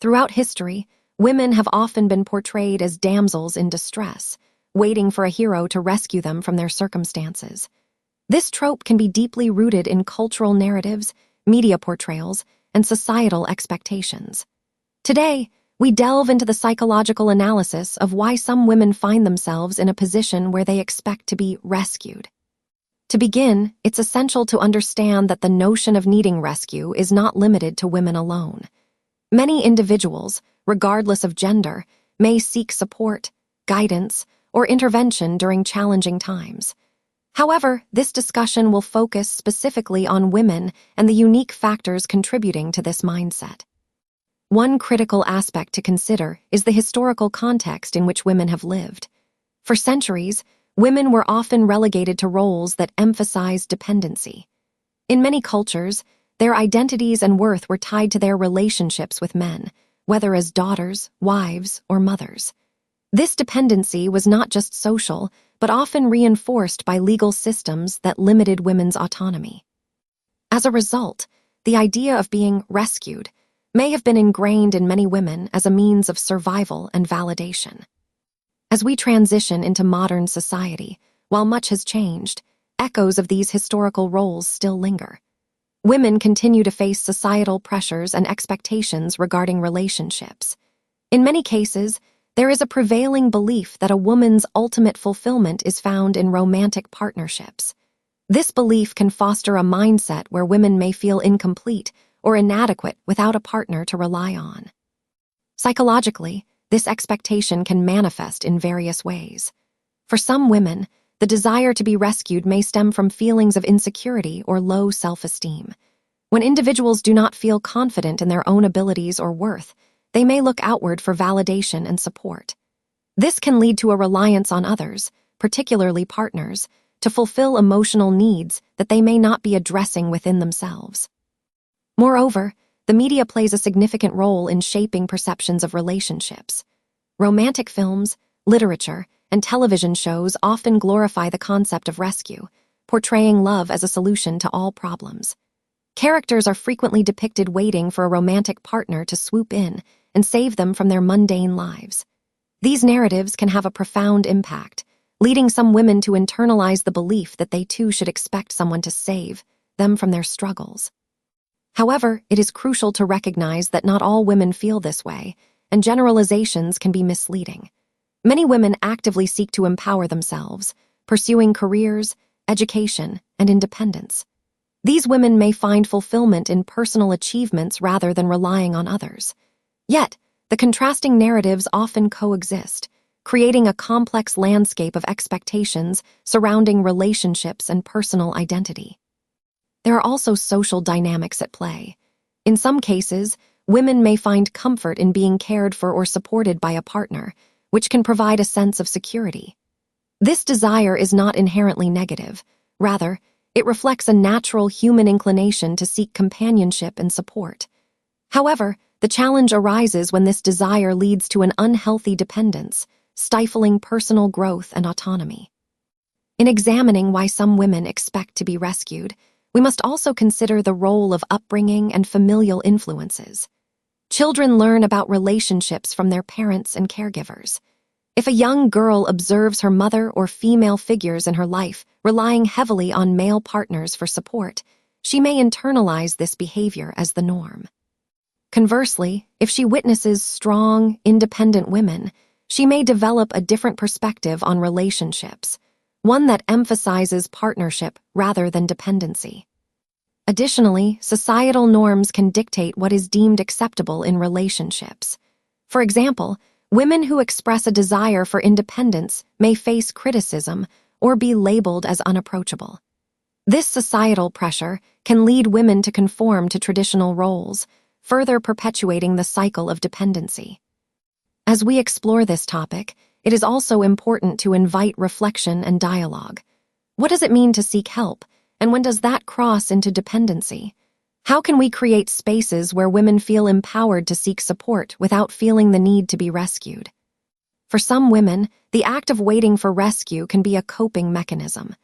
Throughout history, women have often been portrayed as damsels in distress, waiting for a hero to rescue them from their circumstances. This trope can be deeply rooted in cultural narratives, media portrayals, and societal expectations. Today, we delve into the psychological analysis of why some women find themselves in a position where they expect to be rescued. To begin, it's essential to understand that the notion of needing rescue is not limited to women alone. Many individuals, regardless of gender, may seek support, guidance, or intervention during challenging times. However, this discussion will focus specifically on women and the unique factors contributing to this mindset. One critical aspect to consider is the historical context in which women have lived. For centuries, women were often relegated to roles that emphasized dependency. In many cultures, their identities and worth were tied to their relationships with men, whether as daughters, wives, or mothers. This dependency was not just social, but often reinforced by legal systems that limited women's autonomy. As a result, the idea of being rescued may have been ingrained in many women as a means of survival and validation. As we transition into modern society, while much has changed, echoes of these historical roles still linger. Women continue to face societal pressures and expectations regarding relationships. In many cases, there is a prevailing belief that a woman's ultimate fulfillment is found in romantic partnerships. This belief can foster a mindset where women may feel incomplete or inadequate without a partner to rely on. Psychologically, this expectation can manifest in various ways. For some women, the desire to be rescued may stem from feelings of insecurity or low self-esteem. When individuals do not feel confident in their own abilities or worth, they may look outward for validation and support. This can lead to a reliance on others, particularly partners, to fulfill emotional needs that they may not be addressing within themselves. Moreover, the media plays a significant role in shaping perceptions of relationships. Romantic films, literature, and television shows often glorify the concept of rescue, portraying love as a solution to all problems. Characters are frequently depicted waiting for a romantic partner to swoop in and save them from their mundane lives. These narratives can have a profound impact, leading some women to internalize the belief that they too should expect someone to save them from their struggles. However, it is crucial to recognize that not all women feel this way, and generalizations can be misleading. Many women actively seek to empower themselves, pursuing careers, education, and independence. These women may find fulfillment in personal achievements rather than relying on others. Yet, the contrasting narratives often coexist, creating a complex landscape of expectations surrounding relationships and personal identity. There are also social dynamics at play. In some cases, women may find comfort in being cared for or supported by a partner, which can provide a sense of security. This desire is not inherently negative. Rather, it reflects a natural human inclination to seek companionship and support. However, the challenge arises when this desire leads to an unhealthy dependence, stifling personal growth and autonomy. In examining why some women expect to be rescued, we must also consider the role of upbringing and familial influences. Children learn about relationships from their parents and caregivers. If a young girl observes her mother or female figures in her life relying heavily on male partners for support, she may internalize this behavior as the norm. Conversely, if she witnesses strong, independent women, she may develop a different perspective on relationships, one that emphasizes partnership rather than dependency. Additionally, societal norms can dictate what is deemed acceptable in relationships. For example, women who express a desire for independence may face criticism or be labeled as unapproachable. This societal pressure can lead women to conform to traditional roles, further perpetuating the cycle of dependency. As we explore this topic, it is also important to invite reflection and dialogue. What does it mean to seek help, and when does that cross into dependency? How can we create spaces where women feel empowered to seek support without feeling the need to be rescued? For some women, the act of waiting for rescue can be a coping mechanism.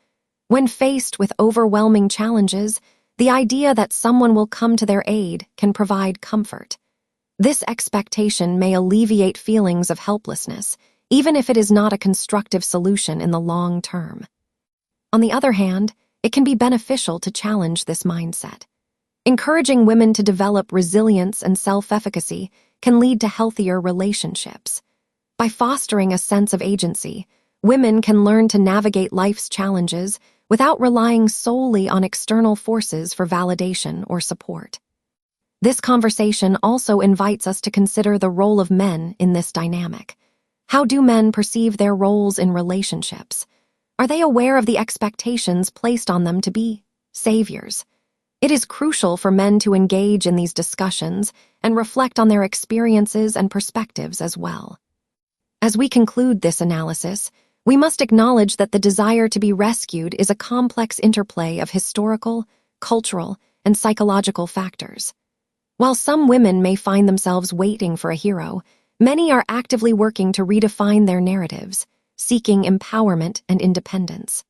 When faced with overwhelming challenges, the idea that someone will come to their aid can provide comfort. This expectation may alleviate feelings of helplessness, even if it is not a constructive solution in the long term. On the other hand, it can be beneficial to challenge this mindset. Encouraging women to develop resilience and self-efficacy can lead to healthier relationships. By fostering a sense of agency, women can learn to navigate life's challenges without relying solely on external forces for validation or support. This conversation also invites us to consider the role of men in this dynamic. How do men perceive their roles in relationships? Are they aware of the expectations placed on them to be saviors? It is crucial for men to engage in these discussions and reflect on their experiences and perspectives as well. As we conclude this analysis, we must acknowledge that the desire to be rescued is a complex interplay of historical, cultural, and psychological factors. While some women may find themselves waiting for a hero, many are actively working to redefine their narratives, seeking empowerment and independence.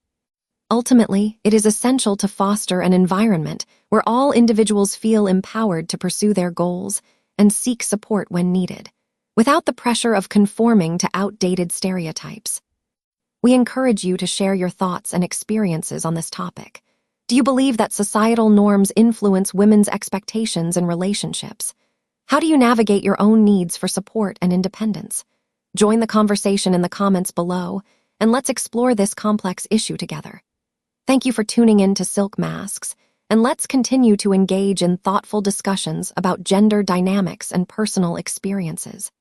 Ultimately, it is essential to foster an environment where all individuals feel empowered to pursue their goals and seek support when needed, without the pressure of conforming to outdated stereotypes. We encourage you to share your thoughts and experiences on this topic. Do you believe that societal norms influence women's expectations in relationships? How do you navigate your own needs for support and independence? Join the conversation in the comments below, and let's explore this complex issue together. Thank you for tuning in to Silk Masks, and let's continue to engage in thoughtful discussions about gender dynamics and personal experiences.